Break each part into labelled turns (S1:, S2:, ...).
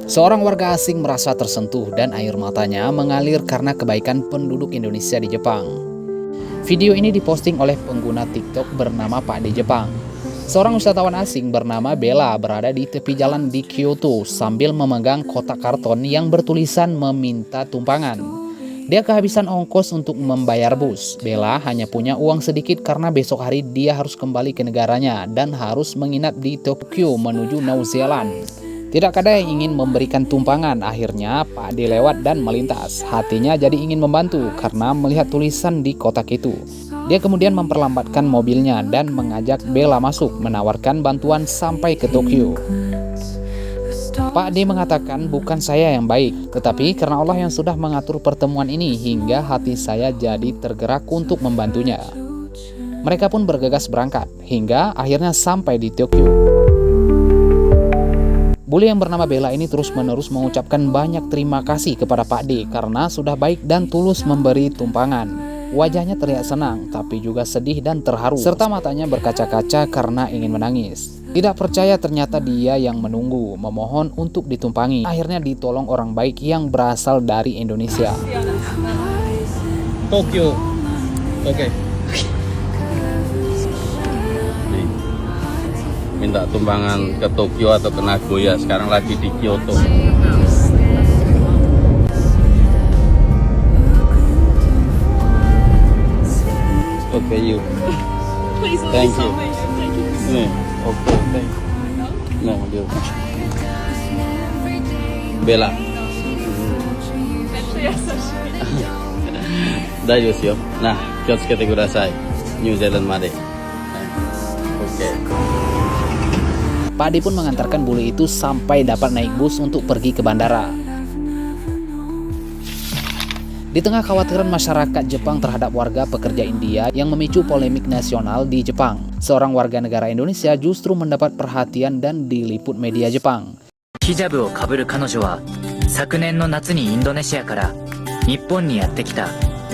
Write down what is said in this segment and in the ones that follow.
S1: Seorang warga asing merasa tersentuh dan air matanya mengalir karena kebaikan penduduk Indonesia di Jepang. Video ini diposting oleh pengguna TikTok bernama Pak di Jepang. Seorang wisatawan asing bernama Bella berada di tepi jalan di Kyoto sambil memegang kotak karton yang bertulisan meminta tumpangan. Dia kehabisan ongkos untuk membayar bus. Bella hanya punya uang sedikit karena besok hari dia harus kembali ke negaranya dan harus menginap di Tokyo menuju New Zealand. Tidak ada yang ingin memberikan tumpangan, akhirnya Pak D lewat dan melintas. Hatinya jadi ingin membantu karena melihat tulisan di kotak itu. Dia kemudian memperlambatkan mobilnya dan mengajak Bella masuk, menawarkan bantuan sampai ke Tokyo. Pak D mengatakan, bukan saya yang baik, tetapi karena Allah yang sudah mengatur pertemuan ini hingga hati saya jadi tergerak untuk membantunya. Mereka pun bergegas berangkat, hingga akhirnya sampai di Tokyo. Bule yang bernama Bella ini terus-menerus mengucapkan banyak terima kasih kepada Pak D karena sudah baik dan tulus memberi tumpangan. Wajahnya terlihat senang, tapi juga sedih dan terharu, serta matanya berkaca-kaca karena ingin menangis. Tidak percaya ternyata dia yang menunggu, memohon untuk ditumpangi. Akhirnya ditolong orang baik yang berasal dari Indonesia.
S2: Tokyo. Oke. Minta tumpangan ke Tokyo atau ke Nagoya, sekarang lagi di Kyoto. Okay, you.
S3: Please,
S2: Thank you.
S3: Thank you.
S2: Nih, oke, thank you. Nah, dia. Bella.
S3: 優しい。
S2: 大丈夫ですよ。な、気をつけてください。ニュージーランドまで。Oke.
S1: Pak D pun mengantarkan bule itu sampai dapat naik bus untuk pergi ke bandara. Di tengah kekhawatiran masyarakat Jepang terhadap warga pekerja India yang memicu polemik nasional di Jepang, seorang warga negara Indonesia justru mendapat perhatian dan diliput media Jepang.
S4: ヒジャブをかぶる彼女は昨年の夏にインドネシアから日本にやってきた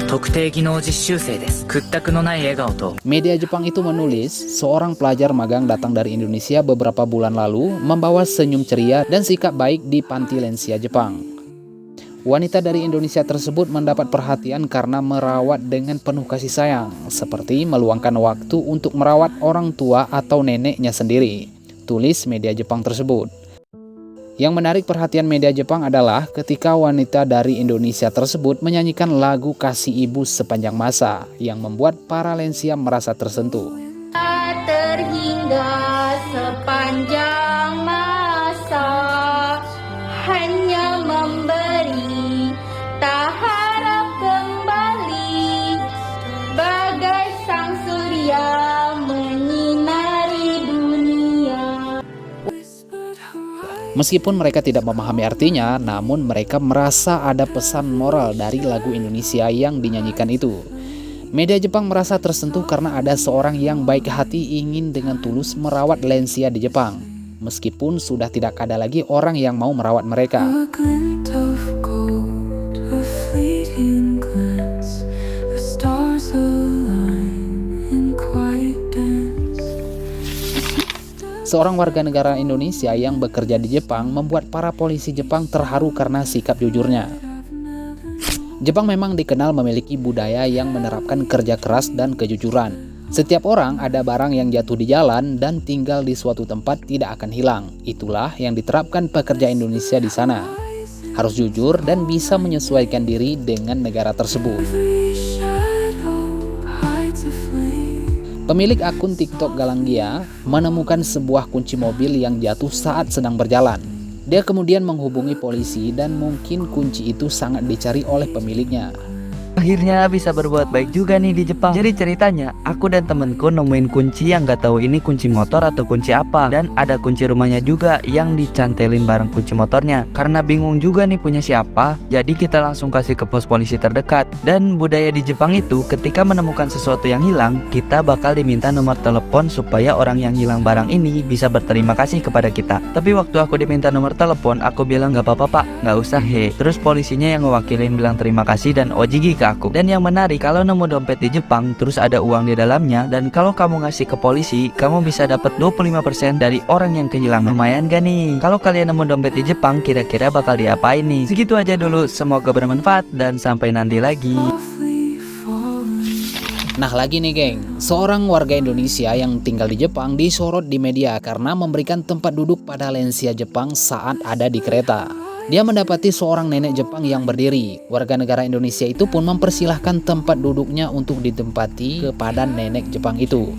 S4: 特定技能実習生です。屈託のない笑顔と
S1: Media Jepang itu menulis, seorang pelajar magang datang dari Indonesia beberapa bulan lalu membawa senyum ceria dan sikap baik di panti lansia Jepang. Wanita dari Indonesia tersebut mendapat perhatian karena merawat dengan penuh kasih sayang, seperti meluangkan waktu untuk merawat orang tua atau neneknya sendiri, tulis media Jepang tersebut. Yang menarik perhatian media Jepang adalah ketika wanita dari Indonesia tersebut menyanyikan lagu Kasih Ibu sepanjang masa yang membuat para lansia merasa tersentuh.
S5: Terhingga sepanjang masa hanya memberi, tak harap kembali, bagai sang surya menyinari dunia.
S1: Meskipun mereka tidak memahami artinya, namun mereka merasa ada pesan moral dari lagu Indonesia yang dinyanyikan itu. Media Jepang merasa tersentuh karena ada seorang yang baik hati ingin dengan tulus merawat lansia di Jepang, meskipun sudah tidak ada lagi orang yang mau merawat mereka. Seorang warga negara Indonesia yang bekerja di Jepang membuat para polisi Jepang terharu karena sikap jujurnya. Jepang memang dikenal memiliki budaya yang menerapkan kerja keras dan kejujuran. Setiap orang ada barang yang jatuh di jalan dan tinggal di suatu tempat tidak akan hilang. Itulah yang diterapkan pekerja Indonesia di sana. Harus jujur dan bisa menyesuaikan diri dengan negara tersebut. Pemilik akun TikTok Galanggia menemukan sebuah kunci mobil yang jatuh saat sedang berjalan. Dia kemudian menghubungi polisi dan mungkin kunci itu sangat dicari oleh pemiliknya.
S6: Akhirnya bisa berbuat baik juga nih di Jepang. Jadi ceritanya, aku dan temenku nemuin kunci yang gak tahu ini kunci motor atau kunci apa. Dan ada kunci rumahnya juga yang dicantelin bareng kunci motornya. Karena bingung juga nih punya siapa, jadi kita langsung kasih ke pos polisi terdekat. Dan budaya di Jepang itu, ketika menemukan sesuatu yang hilang, kita bakal diminta nomor telepon supaya orang yang hilang barang ini bisa berterima kasih kepada kita. Tapi waktu aku diminta nomor telepon, aku bilang gak apa-apa pak, gak usah he. Terus polisinya yang ngewakilin bilang terima kasih dan ojigi ke aku. Dan yang menarik, kalau nemu dompet di Jepang terus ada uang di dalamnya, dan kalau kamu ngasih ke polisi, kamu bisa dapat 25% dari orang yang kehilangan. Lumayan gak nih? Kalau kalian nemu dompet di Jepang, kira-kira bakal diapain nih? Segitu aja dulu, semoga bermanfaat dan sampai nanti lagi.
S1: Nah lagi nih geng, seorang warga Indonesia yang tinggal di Jepang disorot di media karena memberikan tempat duduk pada lansia Jepang saat ada di kereta. Dia mendapati seorang nenek Jepang yang berdiri. Warga negara Indonesia itu pun mempersilahkan tempat duduknya untuk ditempati kepada nenek Jepang itu.